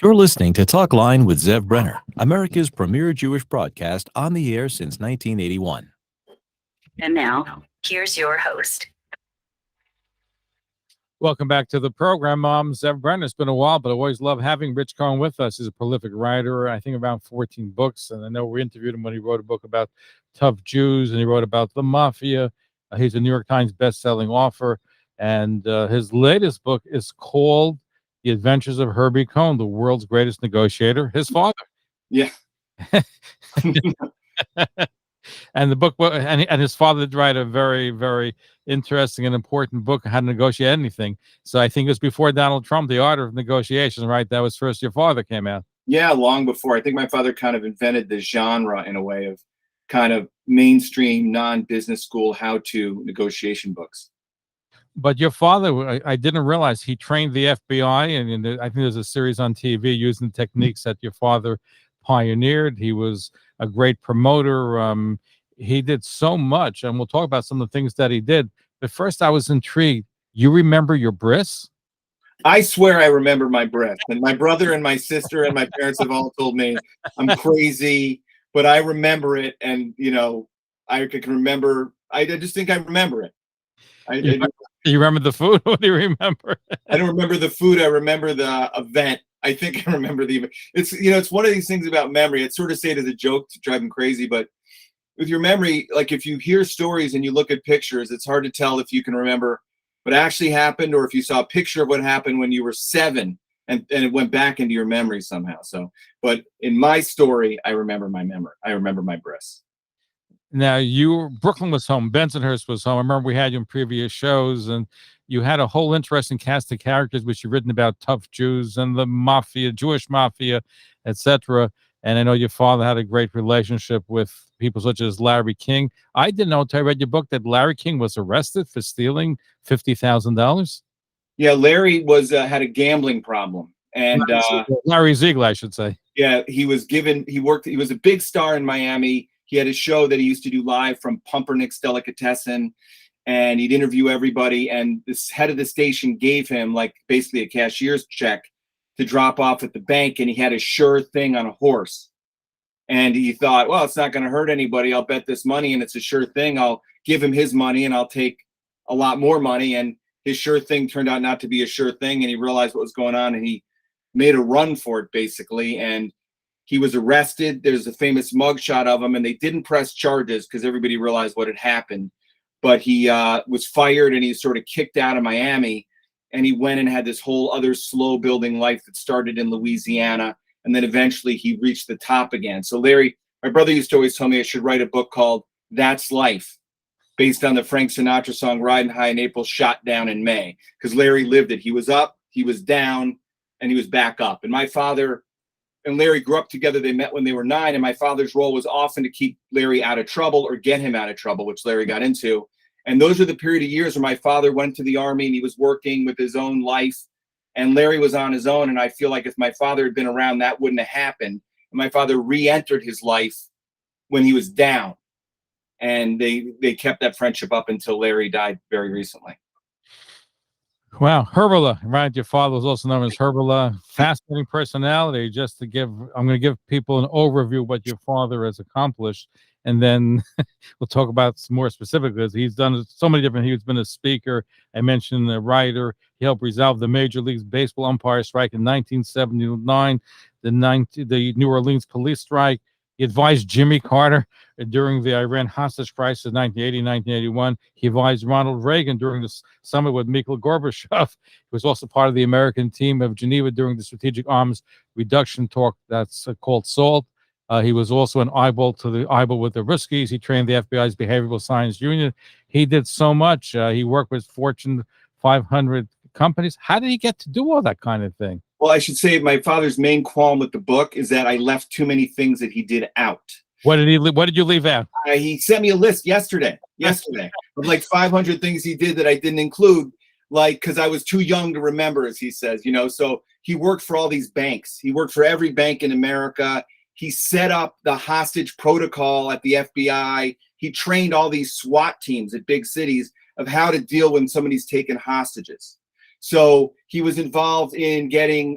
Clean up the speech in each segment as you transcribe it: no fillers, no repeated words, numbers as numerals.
You're listening to Talkline with Zev Brenner, America's premier Jewish broadcast on the air since 1981. And now, here's your host. Welcome back to the program. Zev Brenner. It's been a while, but I always love having Rich Cohen with us. He's a prolific writer, I think around 14 books. And I know we interviewed him when he wrote a book about tough Jews, and he wrote about the mafia. He's a New York Times best-selling author. And his latest book is called The Adventures of Herbie Cohen, the world's greatest negotiator, his father. Yeah. And the book, and his father did write a very, very interesting and important book on how to negotiate anything. So I think it was before Donald Trump, The Art of Negotiation, right? That was first your father came out. Yeah, long before. I think my father kind of invented the genre in a way of kind of mainstream, non-business school how-to negotiation books. But your father, I didn't realize he trained the FBI, and I think there's a series on TV using techniques that your father pioneered. He was a great promoter. He did so much, and we'll talk about some of the things that he did. But first, I was intrigued. You remember your bris? I swear I remember my breath. And my brother and my sister and my parents have all told me I'm crazy, but I remember it. And, you know, I can remember. I just think I remember it. You remember the food? What do you remember? I don't remember the food. I remember the event. I think I remember the event. It's one of these things about memory. It's sort of say it as a joke to drive them crazy, but with your memory, like if you hear stories and you look at pictures, it's hard to tell if you can remember what actually happened or if you saw a picture of what happened when you were 7 and it went back into your memory somehow. So, but in my story, I remember my memory. I remember my bris. Now, Brooklyn was home. Bensonhurst was home. I remember we had you in previous shows, and you had a whole interesting cast of characters, which you've written about tough Jews and the mafia, Jewish mafia, etc. And I know your father had a great relationship with people such as Larry King. I didn't know until I read your book that Larry King was arrested for stealing $50,000. Yeah, Larry had a gambling problem, and Larry Ziegler, I should say. Yeah, he was a big star in Miami. He had a show that he used to do live from Pumpernickel's Delicatessen, and he'd interview everybody. And this head of the station gave him like basically a cashier's check to drop off at the bank, and he had a sure thing on a horse. And he thought, well, it's not going to hurt anybody. I'll bet this money, and it's a sure thing. I'll give him his money, and I'll take a lot more money. And his sure thing turned out not to be a sure thing, and he realized what was going on, and he made a run for it, basically. And he was arrested. There's a famous mugshot of him, and they didn't press charges because everybody realized what had happened. But he was fired, and he sort of kicked out of Miami, and he went and had this whole other slow-building life that started in Louisiana, and then eventually he reached the top again. So Larry, my brother used to always tell me I should write a book called That's Life, based on the Frank Sinatra song Riding High in April, Shot Down in May, because Larry lived it. He was up, he was down, and he was back up. And my father and Larry grew up together. They met when they were 9, and my father's role was often to keep Larry out of trouble or get him out of trouble, which Larry got into. And those are the period of years where my father went to the army and he was working with his own life, and Larry was on his own. And I feel like if my father had been around, that wouldn't have happened. And my father re-entered his life when he was down, and they kept that friendship up until Larry died very recently. Wow, Herbie, right? Your father was also known as Herbie. Fascinating personality. I'm going to give people an overview of what your father has accomplished, and then we'll talk about some more specifically. He's done so many different. He's been a speaker. I mentioned a writer. He helped resolve the Major League Baseball umpire strike in 1979, the New Orleans police strike. He advised Jimmy Carter during the Iran hostage crisis in 1980-1981. He advised Ronald Reagan during the summit with Mikhail Gorbachev. He was also part of the American team of Geneva during the strategic arms reduction talk that's called SALT. He was also an eyeball with the Ruskies. He trained the FBI's behavioral science unit. He did so much. He worked with Fortune 500 companies. How did he get to do all that kind of thing? Well, I should say my father's main qualm with the book is that I left too many things that he did out. What did you leave out? He sent me a list yesterday of like 500 things he did that I didn't include, like, because I was too young to remember, as he says, so he worked for all these banks. He worked for every bank in America. He set up the hostage protocol at the FBI. He trained all these SWAT teams at big cities of how to deal when somebody's taken hostages. So he was involved in getting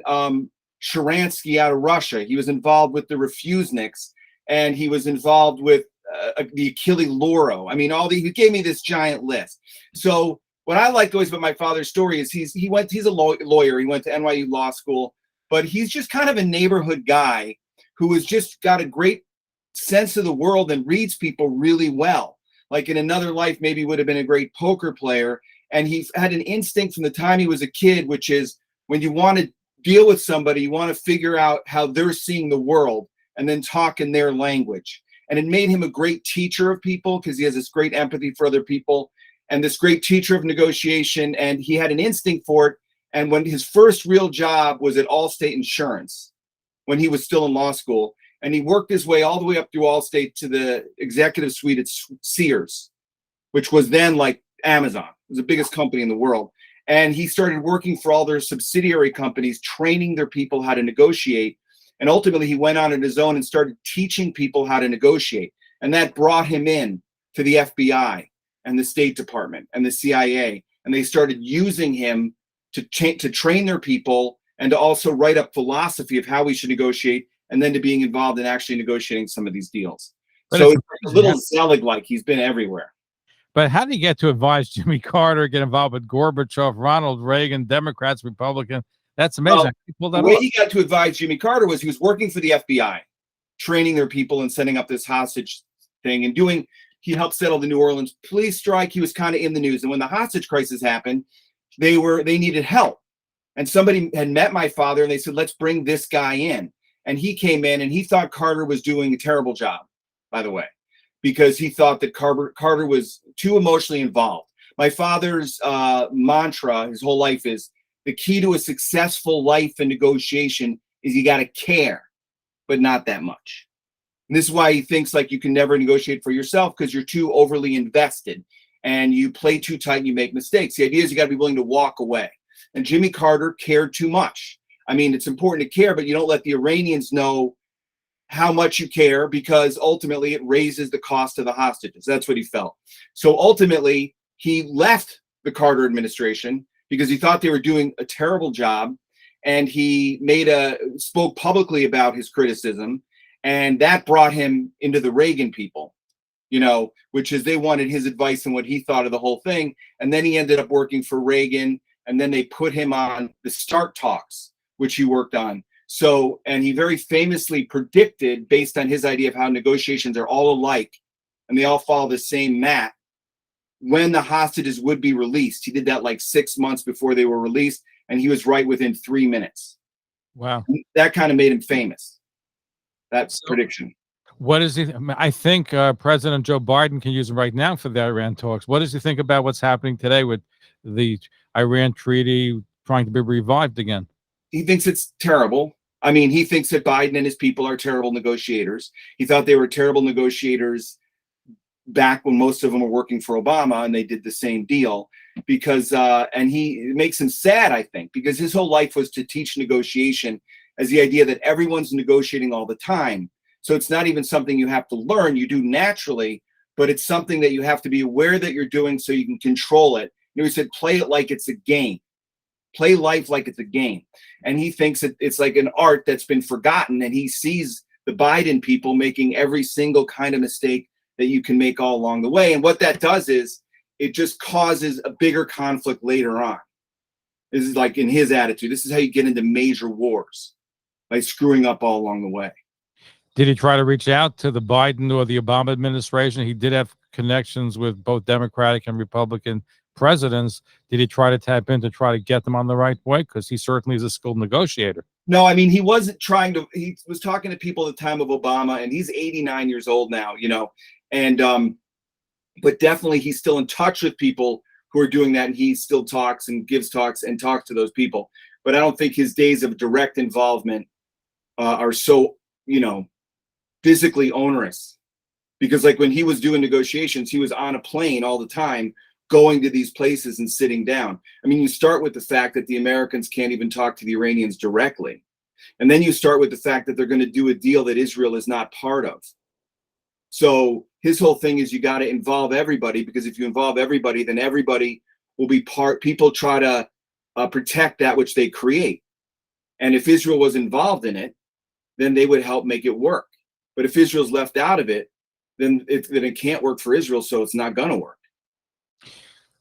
Sharansky out of Russia. He was involved with the Refuseniks, and he was involved with the Achille Lauro. I mean, he gave me this giant list. So what I like always about my father's story is he's a lawyer. He went to NYU Law School, but he's just kind of a neighborhood guy who has just got a great sense of the world and reads people really well. Like in another life, maybe would have been a great poker player. And he had an instinct from the time he was a kid, which is when you want to deal with somebody, you want to figure out how they're seeing the world and then talk in their language. And it made him a great teacher of people because he has this great empathy for other people and this great teacher of negotiation. And he had an instinct for it. And when his first real job was at Allstate Insurance, when he was still in law school, and he worked his way all the way up through Allstate to the executive suite at Sears, which was then like Amazon. It was the biggest company in the world. And he started working for all their subsidiary companies, training their people how to negotiate. And ultimately, he went on his own and started teaching people how to negotiate. And that brought him in to the FBI and the State Department and the CIA. And they started using him to train their people and to also write up philosophy of how we should negotiate, and then to being involved in actually negotiating some of these deals. But so it's a little Zelig-like. He's been everywhere. But how did he get to advise Jimmy Carter, get involved with Gorbachev, Ronald Reagan, Democrats, Republicans? That's amazing. The way he got to advise Jimmy Carter was he was working for the FBI, training their people and setting up this hostage thing and he helped settle the New Orleans police strike. He was kind of in the news. And when the hostage crisis happened, they needed help. And somebody had met my father and they said, let's bring this guy in. And he came in and he thought Carter was doing a terrible job, by the way, because he thought that Carter was too emotionally involved. My father's mantra his whole life is the key to a successful life in negotiation is you got to care, but not that much. And this is why he thinks like you can never negotiate for yourself because you're too overly invested and you play too tight and you make mistakes. The idea is you got to be willing to walk away. And Jimmy Carter cared too much. I mean, it's important to care, but you don't let the Iranians know how much you care because ultimately it raises the cost of the hostages. That's what he felt. So ultimately, he left the Carter administration because he thought they were doing a terrible job. And he spoke publicly about his criticism. And that brought him into the Reagan people, which is they wanted his advice on what he thought of the whole thing. And then he ended up working for Reagan. And then they put him on the START talks, which he worked on. So, and he very famously predicted, based on his idea of how negotiations are all alike, and they all follow the same map, when the hostages would be released. He did that like 6 months before they were released, and he was right within 3 minutes. Wow. That kind of made him famous, that prediction. What is he? I think President Joe Biden can use him right now for the Iran talks. What does he think about what's happening today with the Iran treaty trying to be revived again? He thinks it's terrible. I mean, he thinks that Biden and his people are terrible negotiators. He thought they were terrible negotiators back when most of them were working for Obama, and they did the same deal because, and it makes him sad, I think, because his whole life was to teach negotiation as the idea that everyone's negotiating all the time. So it's not even something you have to learn, you do naturally, but it's something that you have to be aware that you're doing so you can control it. He said, play it like it's a game. Play life like it's a game. And he thinks it's like an art that's been forgotten. And he sees the Biden people making every single kind of mistake that you can make all along the way. And what that does is it just causes a bigger conflict later on. This is like in his attitude. This is how you get into major wars, by screwing up all along the way. Did he try to reach out to the Biden or the Obama administration? He did have connections with both Democratic and Republican presidents. Did he try to tap in to try to get them on the right way? Because he certainly is a skilled negotiator. No, I mean, he wasn't trying to. He was talking to people at the time of Obama, and he's 89 years old now, and but definitely he's still in touch with people who are doing that, and he still talks and gives talks and talks to those people. But I don't think his days of direct involvement are so, physically onerous, because like when he was doing negotiations, he was on a plane all the time, going to these places and sitting down. I mean, you start with the fact that the Americans can't even talk to the Iranians directly. And then you start with the fact that they're going to do a deal that Israel is not part of. So his whole thing is you got to involve everybody, because if you involve everybody, then everybody will be part. People try to protect that which they create. And if Israel was involved in it, then they would help make it work. But if Israel's left out of it, then it can't work for Israel, so it's not going to work.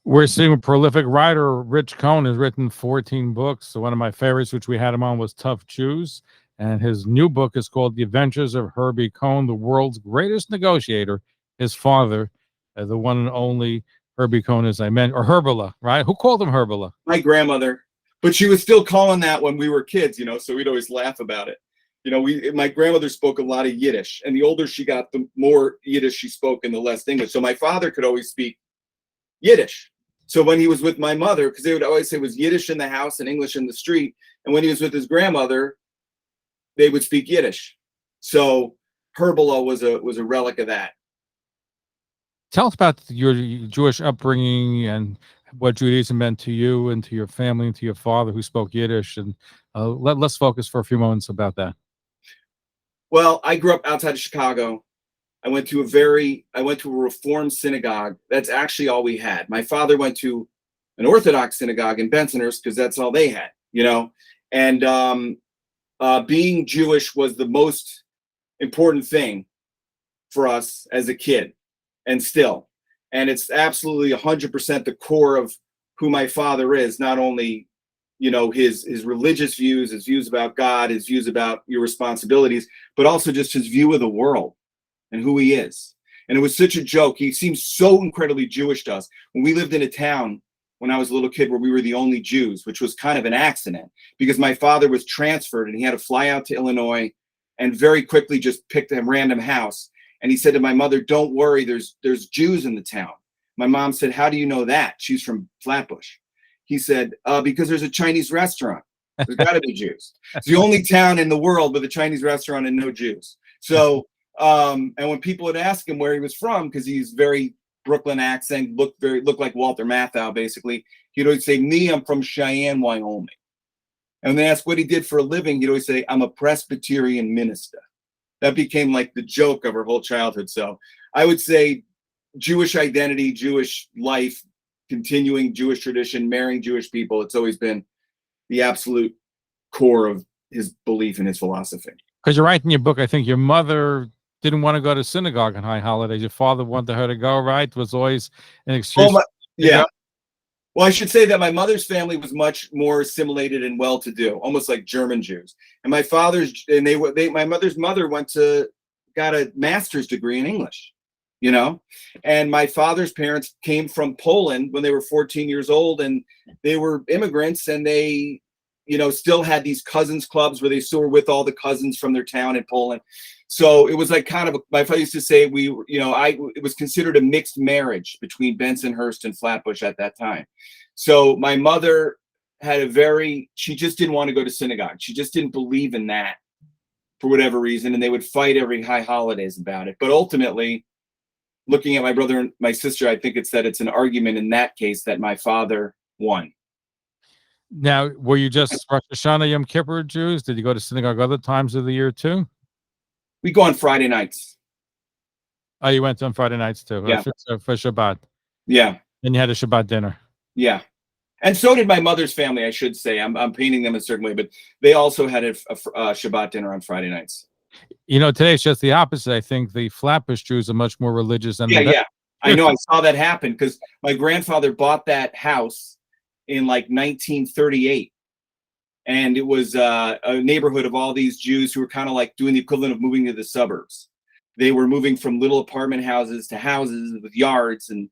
We're seeing a prolific writer. Rich Cohen has written 14 books. So one of my favorites, which we had him on, was Tough Jews. And his new book is called The Adventures of Herbie Cohen, the world's greatest negotiator. His father, the one and only Herbie Cohen, as I mentioned, or Herbala, right? Who called him Herbala? My grandmother. But she was still calling that when we were kids, so we'd always laugh about it. My grandmother spoke a lot of Yiddish, and the older she got, the more Yiddish she spoke and the less English. So my father could always speak Yiddish. So when he was with my mother, because they would always say it was Yiddish in the house and English in the street, and when he was with his grandmother, they would speak Yiddish. So Herbala was a relic of that. Tell us about your Jewish upbringing and what Judaism meant to you and to your family and to your father who spoke Yiddish. And let's focus for a few moments about that. Well, I grew up outside of Chicago. I went to a Reform synagogue. That's actually all we had. My father went to an Orthodox synagogue in Bensonhurst because that's all they had, And being Jewish was the most important thing for us as a kid, and still. And it's absolutely 100% the core of who my father is, not only his religious views, his views about God, his views about your responsibilities, but also just his view of the world and who he is. And it was such a joke. He seems so incredibly Jewish to us. When we lived in a town when I was a little kid where we were the only Jews, which was kind of an accident because my father was transferred and he had to fly out to Illinois and very quickly just picked a random house. And he said to my mother, "Don't worry, there's Jews in the town." My mom said, "How do you know that?" She's from Flatbush. He said, "Because there's a Chinese restaurant. There's got to be Jews. It's the only town in the world with a Chinese restaurant and no Jews." So, and when people would ask him where he was from, because he's very Brooklyn accent, looked like Walter Matthau, basically, he'd always say, "Me, I'm from Cheyenne, Wyoming." And when they asked what he did for a living, he'd always say, "I'm a Presbyterian minister." That became like the joke of our whole childhood. So I would say Jewish identity, Jewish life, continuing Jewish tradition, marrying Jewish people, it's always been the absolute core of his belief and his philosophy. Because you're right in your book, I think your mother didn't want to go to synagogue on high holidays. Your father wanted her to go, right? It was always an excuse. Yeah. Well, I should say that my mother's family was much more assimilated and well-to-do, almost like German Jews. And my mother's mother got a master's degree in English, And my father's parents came from Poland when they were 14 years old, and they were immigrants, and they, still had these cousins clubs where they still were with all the cousins from their town in Poland. So it was like my father used to say it was considered a mixed marriage between Bensonhurst and Flatbush at that time. So my mother she just didn't want to go to synagogue. She just didn't believe in that for whatever reason. And they would fight every high holidays about it. But ultimately, looking at my brother and my sister, I think it's an argument in that case that my father won. Now, were you just Rosh Hashanah, Yom Kippur Jews? Did you go to synagogue other times of the year too? We go on Friday nights. Oh, you went on Friday nights too? Yeah. For Shabbat. Yeah. And you had a Shabbat dinner. Yeah. And so did my mother's family, I should say. I'm painting them a certain way, but they also had a Shabbat dinner on Friday nights. Today it's just the opposite. I think the Flatbush Jews are much more religious than Yeah. I know. I saw that happen because my grandfather bought that house in like 1938. And it was a neighborhood of all these Jews who were kind of like doing the equivalent of moving to the suburbs. They were moving from little apartment houses to houses with yards, and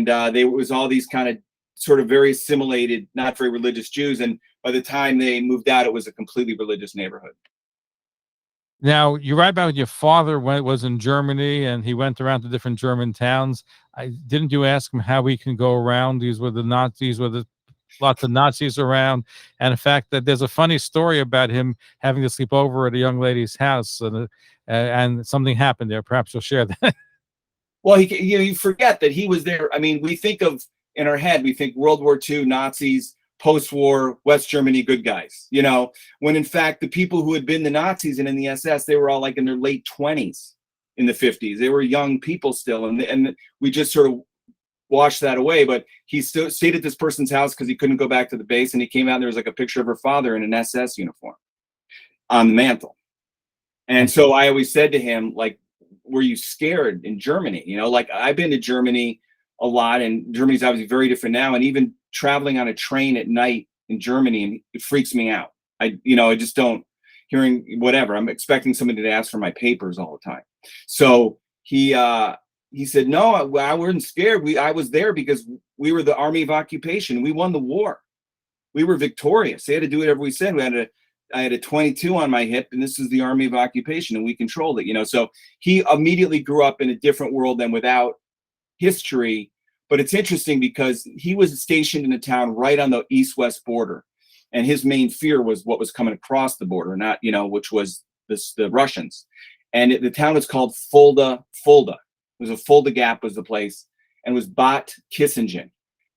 there was all these kind of sort of very assimilated, not very religious Jews. And by the time they moved out, it was a completely religious neighborhood. Now, you write about your father when it was in Germany, and he went around to different German towns. Didn't you ask him how he can go around? These were the Nazis, lots of Nazis around, and the fact that there's a funny story about him having to sleep over at a young lady's house, and something happened there. Perhaps you'll share that. Well, you forget that he was there. I mean, we think of in our head, we think World War II, Nazis, post-war West Germany, good guys. When in fact the people who had been the Nazis and in the SS, they were all like in their late 20s in the 50s. They were young people still, and we just sort of wash that away. But he still stayed at this person's house because he couldn't go back to the base, and he came out and there was like a picture of her father in an SS uniform on the mantle. And so I always said to him, like, were you scared in Germany? You know, like, I've been to Germany a lot, and Germany's obviously very different now. And even traveling on a train at night in Germany, it freaks me out. I just don't, hearing whatever, I'm expecting somebody to ask for my papers all the time. So he said, no, I wasn't scared. I was there because we were the Army of Occupation. We won the war. We were victorious. They had to do whatever we said. I had a 22 on my hip, and this is the Army of Occupation, and we controlled it, you know. So he immediately grew up in a different world than without history. But it's interesting because he was stationed in a town right on the east-west border, and his main fear was what was coming across the border, not, you know, which was the Russians. And the town was called Fulda. It was a Fulda Gap was the place, and it was Bad Kissingen.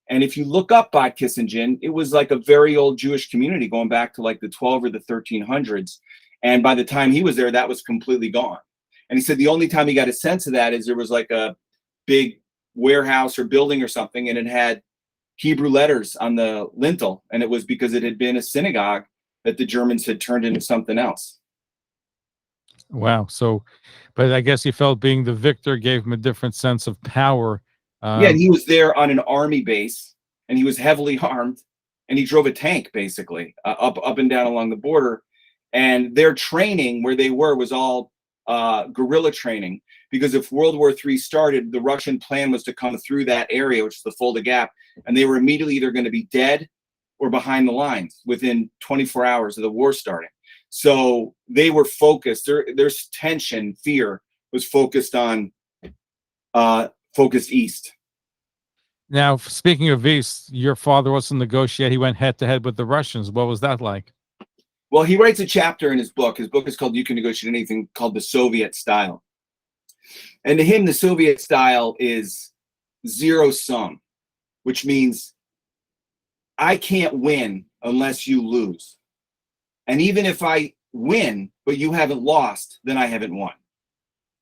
And if you look up Bad Kissingen, it was like a very old Jewish community going back to like the 12 or the 1300s. And by the time he was there, that was completely gone. And he said the only time he got a sense of that is there was like a big warehouse or building or something, and it had Hebrew letters on the lintel. And it was because it had been a synagogue that the Germans had turned into something else. Wow. So, but I guess he felt being the victor gave him a different sense of power. Yeah, and he was there on an army base, and he was heavily armed, and he drove a tank basically up and down along the border. And their training where they were was all guerrilla training, because if World War III started, the Russian plan was to come through that area, which is the Fulda Gap, and they were immediately either going to be dead or behind the lines within 24 hours of the war starting. So they were focused. Their tension, fear was focused on focused east. Now, speaking of East, your father was a negotiator. He went head to head with the Russians. What was that like? Well, he writes a chapter in his book. His book is called You Can Negotiate Anything, called The Soviet Style. And to him, the Soviet style is zero sum, which means I can't win unless you lose. And even if I win, but you haven't lost, then I haven't won.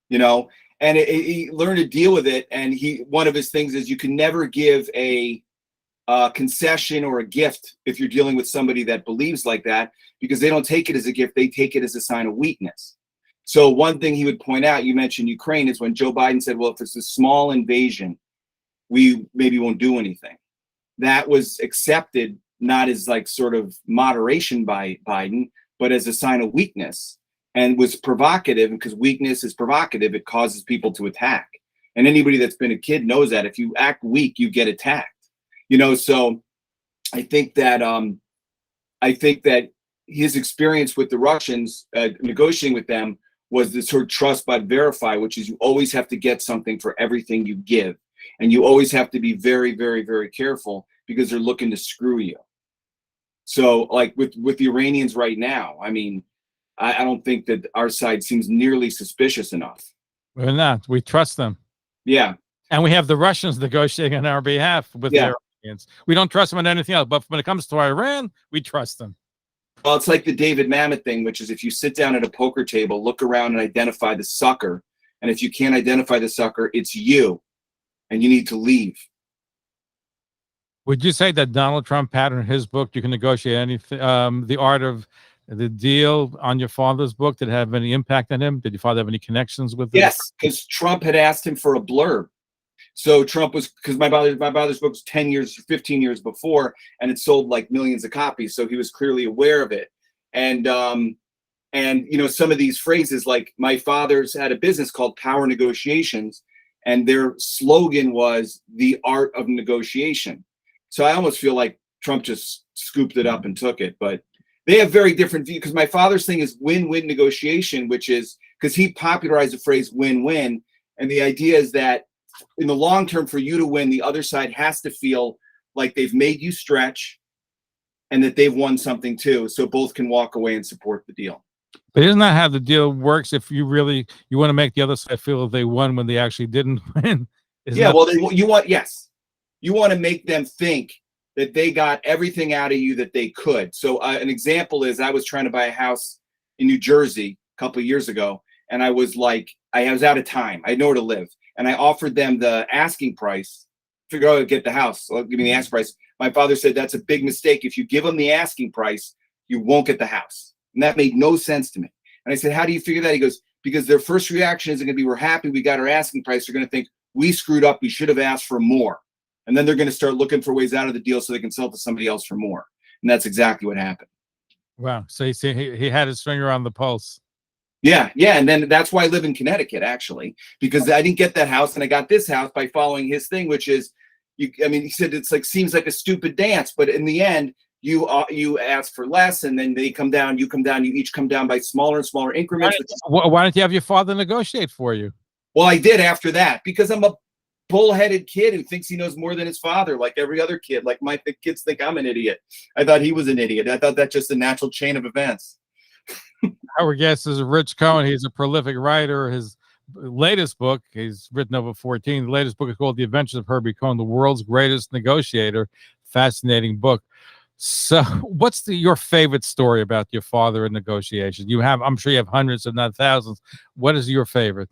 You know? And he learned to deal with it. And one of his things is you can never give a concession or a gift if you're dealing with somebody that believes like that, because they don't take it as a gift. They take it as a sign of weakness. So one thing he would point out, you mentioned Ukraine, is when Joe Biden said, well, if it's a small invasion, we maybe won't do anything. That was accepted not as like sort of moderation by Biden, but as a sign of weakness. And was provocative, because weakness is provocative. It causes people to attack. And anybody that's been a kid knows that if you act weak, you get attacked. You know, so I think that his experience with the Russians, negotiating with them, was the sort of trust but verify, which is you always have to get something for everything you give. And you always have to be very, very, very careful, because they're looking to screw you. So like with the Iranians right now, I mean, I don't think that our side seems nearly suspicious enough. We're not. We trust them. Yeah. And we have the Russians negotiating on our behalf with the Iranians. We don't trust them on anything else. But when it comes to Iran, we trust them. Well, it's like the David Mamet thing, which is if you sit down at a poker table, look around and identify the sucker. And if you can't identify the sucker, it's you. And you need to leave. Would you say that Donald Trump patterned in his book, You Can Negotiate Anything, The Art of the Deal, on your father's book? Did it have any impact on him? Did your father have any connections with it? Yes, because Trump had asked him for a blurb. So Trump was, because my father's book was 10 years, 15 years before, and it sold like millions of copies. So he was clearly aware of it. And you know, some of these phrases, like my father's had a business called Power Negotiations, and their slogan was the art of negotiation. So I almost feel like Trump just scooped it up and took it, but they have very different views, because my father's thing is win-win negotiation, which is because he popularized the phrase win-win. And the idea is that in the long term, for you to win, the other side has to feel like they've made you stretch and that they've won something too. So both can walk away and support the deal. But isn't that how the deal works? If you want to make the other side feel they won when they actually didn't win. Well, you want to make them think that they got everything out of you that they could. So an example is I was trying to buy a house in New Jersey a couple of years ago, and I was out of time. I had nowhere to live. And I offered them the asking price, figure out how to get the house. Give me the asking price. My father said, that's a big mistake. If you give them the asking price, you won't get the house. And that made no sense to me. And I said, how do you figure that? He goes, because their first reaction isn't going to be, we're happy we got our asking price. They're going to think, we screwed up. We should have asked for more. And then they're going to start looking for ways out of the deal so they can sell to somebody else for more. And that's exactly what happened. Wow. So he had his finger on the pulse. Yeah. And then that's why I live in Connecticut, actually, because I didn't get that house and I got this house by following his thing, which is, he said it's like, seems like a stupid dance, but in the end, you ask for less, and then they come down, you come down, you each come down by smaller and smaller increments. Why don't you have your father negotiate for you? Well, I did after that, because I'm a bullheaded kid who thinks he knows more than his father, like every other kid. Like my kids think I'm an idiot. I thought he was an idiot. I thought that's just a natural chain of events. Our guest is Rich Cohen. He's a prolific writer. His latest book, he's written over 14. The latest book is called The Adventures of Herbie Cohen, the world's greatest negotiator. Fascinating book. So what's your favorite story about your father in negotiations? I'm sure you have hundreds, if not thousands. What is your favorite?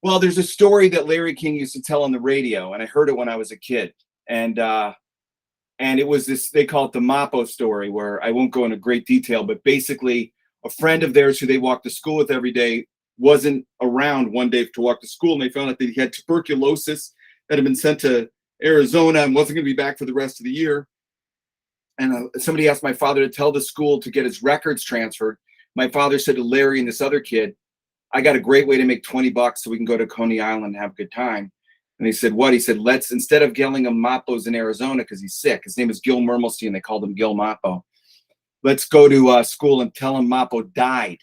Well, there's a story that Larry King used to tell on the radio, and I heard it when I was a kid. And it was this, they call it the Mappo story, where I won't go into great detail, but basically a friend of theirs who they walked to school with every day wasn't around one day to walk to school, and they found out that he had tuberculosis that had been sent to Arizona and wasn't going to be back for the rest of the year. And somebody asked my father to tell the school to get his records transferred. My father said to Larry and this other kid, I got a great way to make $20 so we can go to Coney Island and have a good time. And he said, what? He said, let's, instead of getting him Mappos in Arizona because he's sick, his name is Gil Mermelstein, they called him Gil Mappo. Let's go to school and tell him Mappo died,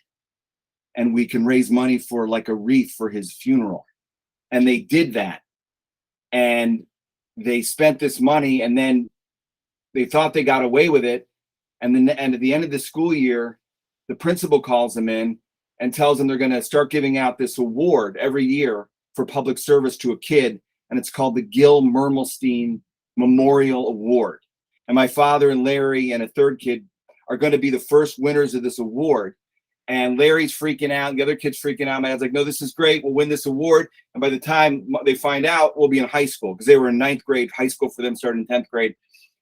and we can raise money for like a wreath for his funeral. And they did that. And they spent this money, and then they thought they got away with it. And then at the end of the school year, the principal calls them in and tells them they're going to start giving out this award every year for public service to a kid. And it's called the Gil Mermelstein Memorial Award. And my father and Larry and a third kid are going to be the first winners of this award. And Larry's freaking out. The other kid's freaking out. My dad's like, no, this is great. We'll win this award. And by the time they find out, we'll be in high school, because they were in 9th grade. High school for them started in 10th grade.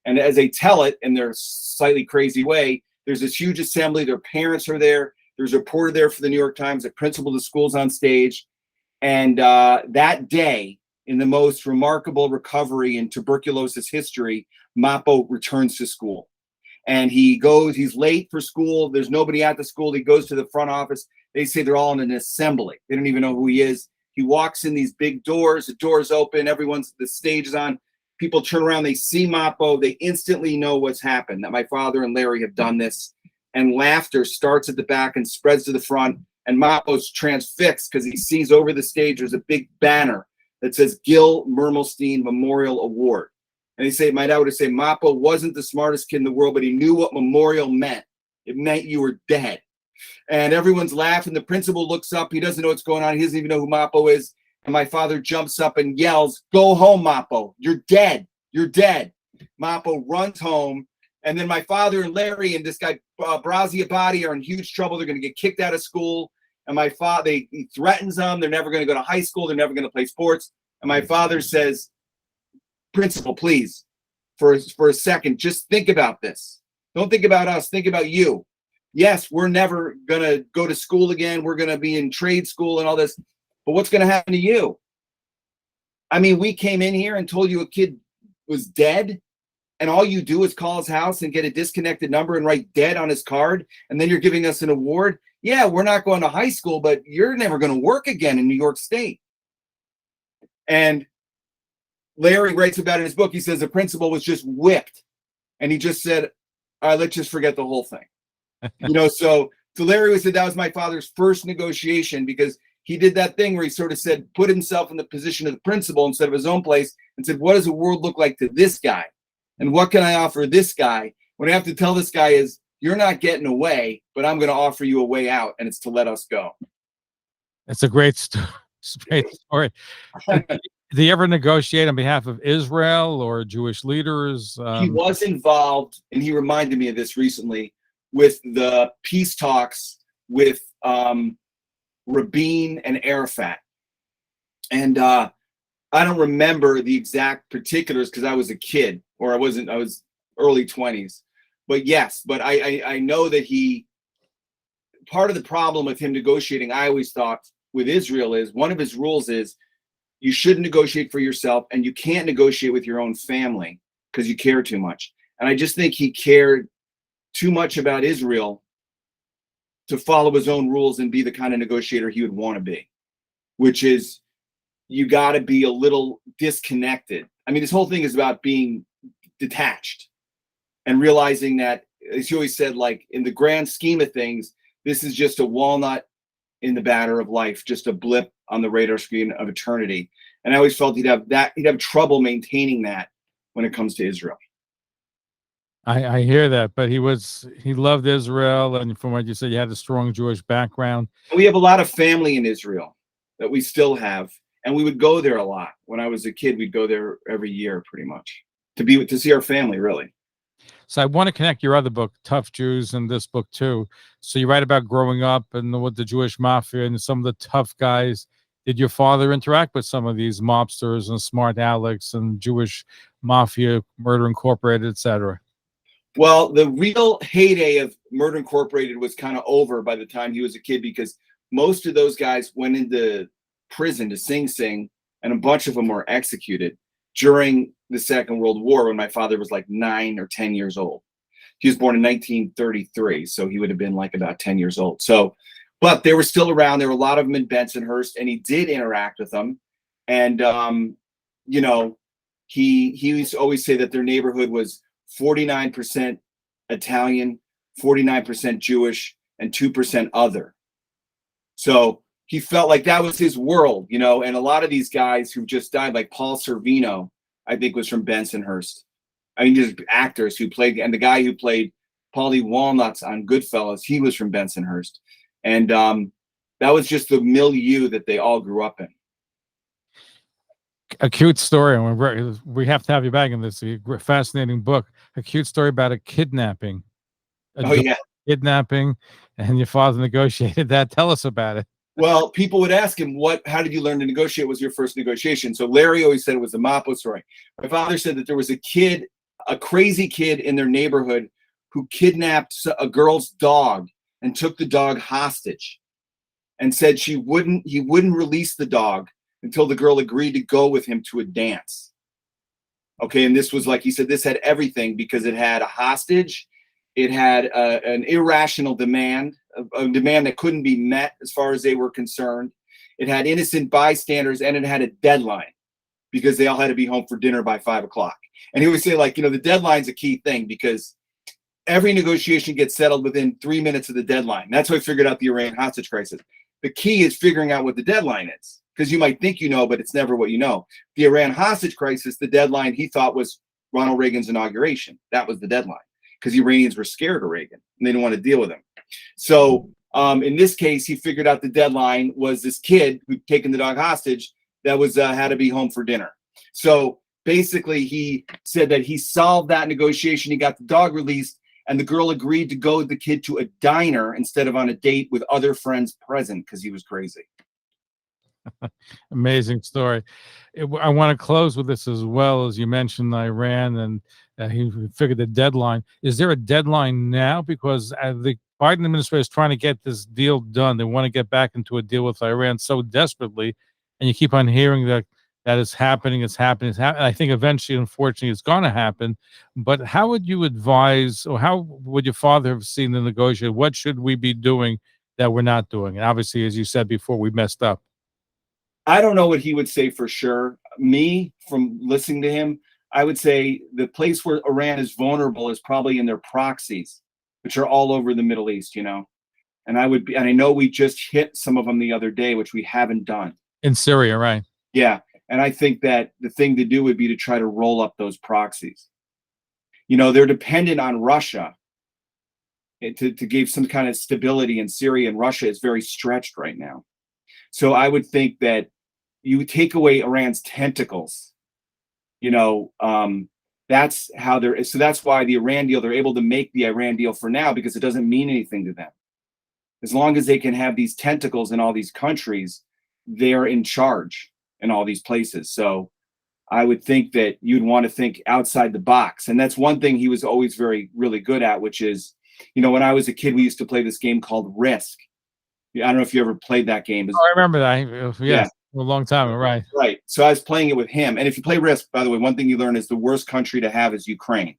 And as they tell it in their slightly crazy way, there's this huge assembly. Their parents are there. There's a reporter there for the New York Times. The principal of the school's on stage. And that day, in the most remarkable recovery in tuberculosis history, Mappo returns to school. And he's late for school. There's nobody at the school. He goes to the front office. They say they're all in an assembly. They don't even know who he is. He walks in these big doors. The doors open. The stage is on. People turn around. They see Mappo. They instantly know what's happened, that my father and Larry have done this. And laughter starts at the back and spreads to the front. And Mappo's transfixed because he sees over the stage there's a big banner that says Gil Mermelstein Memorial Award. And they say, my dad would say, Mappo wasn't the smartest kid in the world, but he knew what memorial meant. It meant you were dead. And everyone's laughing. The principal looks up. He doesn't know what's going on. He doesn't even know who Mappo is. And my father jumps up and yells, go home, Mappo. You're dead. You're dead. Mappo runs home. And then my father and Larry and this guy, Brazzi Abadi, are in huge trouble. They're going to get kicked out of school. And my father, he threatens them. They're never going to go to high school. They're never going to play sports. And my father says, principal, please, for a second, just think about this. Don't think about us. Think about you. Yes, we're never going to go to school again. We're going to be in trade school and all this. But what's going to happen to you? I mean, we came in here and told you a kid was dead, and all you do is call his house and get a disconnected number and write dead on his card, and then you're giving us an award? Yeah, we're not going to high school, but you're never going to work again in New York State. And Larry writes about it in his book. He says the principal was just whipped, and he just said, all right, let's just forget the whole thing. So Larry said that was my father's first negotiation, because he did that thing where he sort of said, put himself in the position of the principal instead of his own place, and said, what does the world look like to this guy? And what can I offer this guy? What I have to tell this guy is, you're not getting away, but I'm going to offer you a way out, and it's to let us go. It's a great story. Did he ever negotiate on behalf of Israel or Jewish leaders? He was involved, and he reminded me of this recently, with the peace talks with Rabin and Arafat. And I don't remember the exact particulars because I was a kid, or I was early 20s. But yes, but I know that part of the problem with him negotiating, I always thought with Israel, is one of his rules is you shouldn't negotiate for yourself, and you can't negotiate with your own family because you care too much. And I just think he cared too much about Israel to follow his own rules and be the kind of negotiator he would want to be, which is, you got to be a little disconnected. I mean, this whole thing is about being detached and realizing that, as you always said, like in the grand scheme of things, this is just a walnut in the batter of life, just a blip on the radar screen of eternity. And I always felt he'd have trouble maintaining that when it comes to Israel. I hear that, but he loved Israel, and from what you said, you had a strong Jewish background. We have a lot of family in Israel that we still have, and we would go there a lot. When I was a kid, we'd go there every year, pretty much, to see our family, really. So I want to connect your other book, Tough Jews, and this book too. So you write about growing up and with the Jewish mafia and some of the tough guys. Did your father interact with some of these mobsters and smart Alex and Jewish mafia, Murder Incorporated, etc.? Well, the real heyday of Murder Incorporated was kind of over by the time he was a kid, because most of those guys went into prison to Sing Sing, and a bunch of them were executed during the Second World War when my father was like 9 or 10 years old. He was born in 1933, so he would have been like about 10 years old. So, but they were still around. There were a lot of them in Bensonhurst, and he did interact with them. And, you know, he used to always say that their neighborhood was 49% Italian, 49% Jewish, and 2% other. So he felt like that was his world, you know. And a lot of these guys who just died, like Paul Servino, I think was from Bensonhurst. I mean, just actors who played, and the guy who played Paulie Walnuts on Goodfellas, he was from Bensonhurst. And that was just the milieu that they all grew up in. A cute story. We have to have you back in this fascinating book. A cute story about a kidnapping. Kidnapping, and your father negotiated that. Tell us about it. Well, people would ask him, how did you learn to negotiate? Was your first negotiation? So Larry always said it was the Mapo story. My father said that there was a crazy kid in their neighborhood who kidnapped a girl's dog and took the dog hostage, and said he wouldn't release the dog until the girl agreed to go with him to a dance. Okay, and this was, like he said, this had everything, because it had a hostage, it had an irrational demand, a demand that couldn't be met as far as they were concerned. It had innocent bystanders, and it had a deadline, because they all had to be home for dinner by 5 o'clock. And he would say, like, you know, the deadline's a key thing, because every negotiation gets settled within 3 minutes of the deadline. That's how I figured out the Iran hostage crisis. The key is figuring out what the deadline is, because you might think you know, but it's never what you know. The Iran hostage crisis, the deadline he thought was Ronald Reagan's inauguration. That was the deadline, because the Iranians were scared of Reagan and they didn't want to deal with him. So in this case, he figured out the deadline was this kid who'd taken the dog hostage that was had to be home for dinner. So basically, he said that he solved that negotiation. He got the dog released, and the girl agreed to go with the kid to a diner instead of on a date with other friends present, because he was crazy. Amazing story. I want to close with this as well. As you mentioned Iran, and he figured the deadline. Is there a deadline now? Because the Biden administration is trying to get this deal done. They want to get back into a deal with Iran so desperately, and you keep on hearing that is happening. It's happening. I think eventually, unfortunately, it's going to happen. But how would you advise, or how would your father have seen the negotiation? What should we be doing that we're not doing? And obviously, as you said before, we messed up. I don't know what he would say for sure. Me, from listening to him, I would say the place where Iran is vulnerable is probably in their proxies, which are all over the Middle East, you know. And I know we just hit some of them the other day, which we haven't done. In Syria, right? Yeah. And I think that the thing to do would be to try to roll up those proxies. You know, they're dependent on Russia to give some kind of stability in Syria, and Russia is very stretched right now. So I would think that you take away Iran's tentacles, you know, that's how so that's why the Iran deal, they're able to make the Iran deal for now, because it doesn't mean anything to them. As long as they can have these tentacles in all these countries, they're in charge. in all these places. So I would think that you'd want to think outside the box. And that's one thing he was always really good at, which is, when I was a kid, we used to play this game called Risk. I don't know if you ever played that game. Oh, I remember that. Yeah. A long time ago, right? Right. So I was playing it with him. And if you play Risk, by the way, one thing you learn is the worst country to have is Ukraine,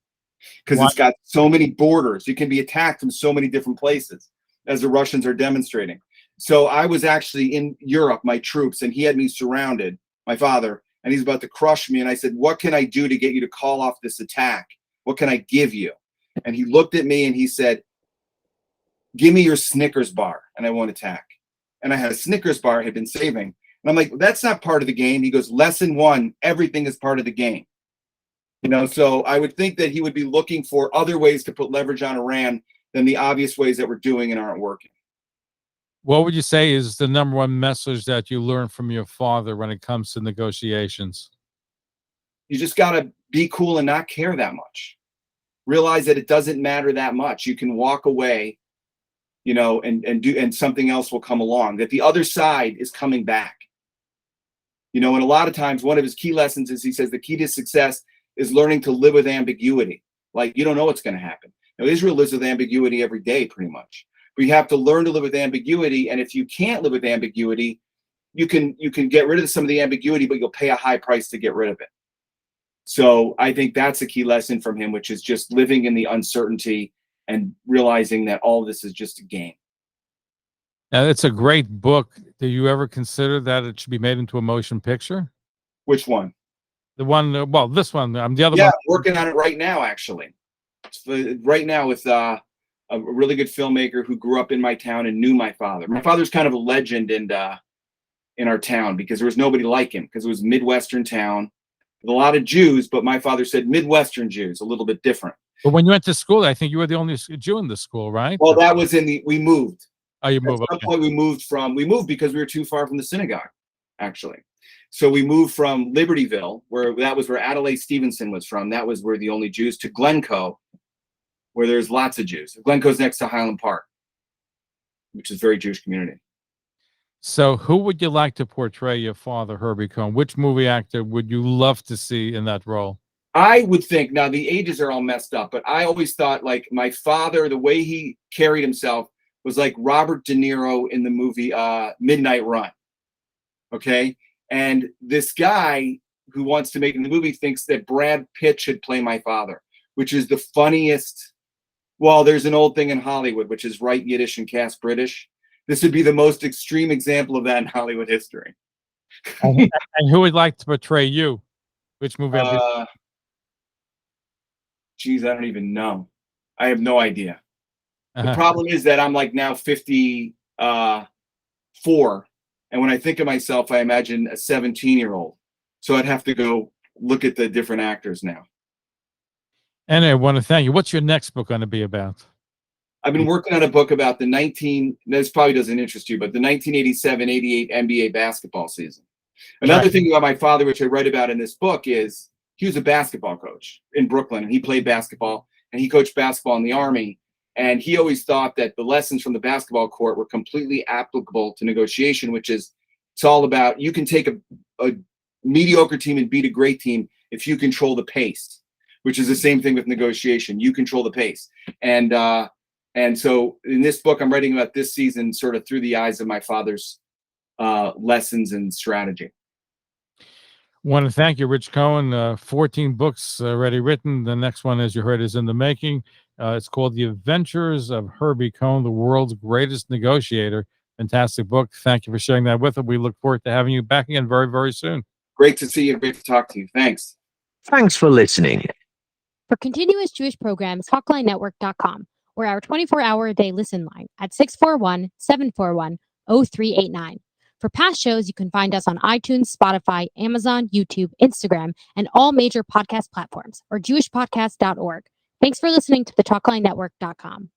because it's got so many borders. You can be attacked from so many different places, as the Russians are demonstrating. So I was actually in Europe, my troops, and he had me surrounded, my father, and he's about to crush me. And I said, what can I do to get you to call off this attack? What can I give you? And he looked at me and he said, give me your Snickers bar and I won't attack. And I had a Snickers bar I had been saving. And I'm like, that's not part of the game. He goes, lesson 1, everything is part of the game. So I would think that he would be looking for other ways to put leverage on Iran than the obvious ways that we're doing and aren't working. What would you say is the number one message that you learned from your father when it comes to negotiations? You just got to be cool and not care that much. Realize that it doesn't matter that much. You can walk away, and something else will come along, that the other side is coming back. And a lot of times one of his key lessons is he says the key to success is learning to live with ambiguity. Like, you don't know what's going to happen. Now, Israel lives with ambiguity every day, pretty much. But you have to learn to live with ambiguity. And if you can't live with ambiguity, you can get rid of some of the ambiguity, but you'll pay a high price to get rid of it. So I think that's a key lesson from him, which is just living in the uncertainty and realizing that all of this is just a game. Now, it's a great book. Do you ever consider that it should be made into a motion picture? Which one? The one, this one. The other one. Yeah, I'm working on it right now, actually. Right now with a really good filmmaker who grew up in my town and knew my father. My father's kind of a legend in our town because there was nobody like him, because it was a Midwestern town with a lot of Jews, but my father said Midwestern Jews, a little bit different. But when you went to school, I think you were the only Jew in the school, right? Well, that was we moved. Oh, you moved. At some point we moved because we were too far from the synagogue, actually. So we moved from Libertyville, where Adelaide Stevenson was from. That was where the only Jews, to Glencoe, where there's lots of Jews. Glencoe's next to Highland Park, which is a very Jewish community. So who would you like to portray your father, Herbie Cohen? Which movie actor would you love to see in that role? I would think, now the ages are all messed up, but I always thought like my father, the way he carried himself was like Robert De Niro in the movie Midnight Run. Okay? And this guy who wants to make in the movie thinks that Brad Pitt should play my father, which is the funniest. Well, there's an old thing in Hollywood, which is write Yiddish and cast British. This would be the most extreme example of that in Hollywood history. And who would like to portray you? Which movie? Geez, I don't even know. I have no idea. Uh-huh. The problem is that I'm like now 54. And when I think of myself, I imagine a 17-year-old. So I'd have to go look at the different actors now. And I want to thank you. What's your next book going to be about? I've been working on a book about this probably doesn't interest you, but the 1987-88 NBA basketball season. Another thing about my father, which I write about in this book, is he was a basketball coach in Brooklyn, and he played basketball, and he coached basketball in the Army. And he always thought that the lessons from the basketball court were completely applicable to negotiation, which is it's all about you can take a mediocre team and beat a great team if you control the pace, which is the same thing with negotiation. You control the pace. And so in this book, I'm writing about this season sort of through the eyes of my father's lessons and strategy. Want to thank you, Rich Cohen. 14 books already written. The next one, as you heard, is in the making. It's called The Adventures of Herbie Cohen, the world's greatest negotiator. Fantastic book. Thank you for sharing that with us. We look forward to having you back again very, very soon. Great to see you. Great to talk to you. Thanks. Thanks for listening. For continuous Jewish programs, TalklineNetwork.com, or our 24-hour-a-day listen line at 641-741-0389. For past shows, you can find us on iTunes, Spotify, Amazon, YouTube, Instagram, and all major podcast platforms, or jewishpodcast.org. Thanks for listening to the TalklineNetwork.com.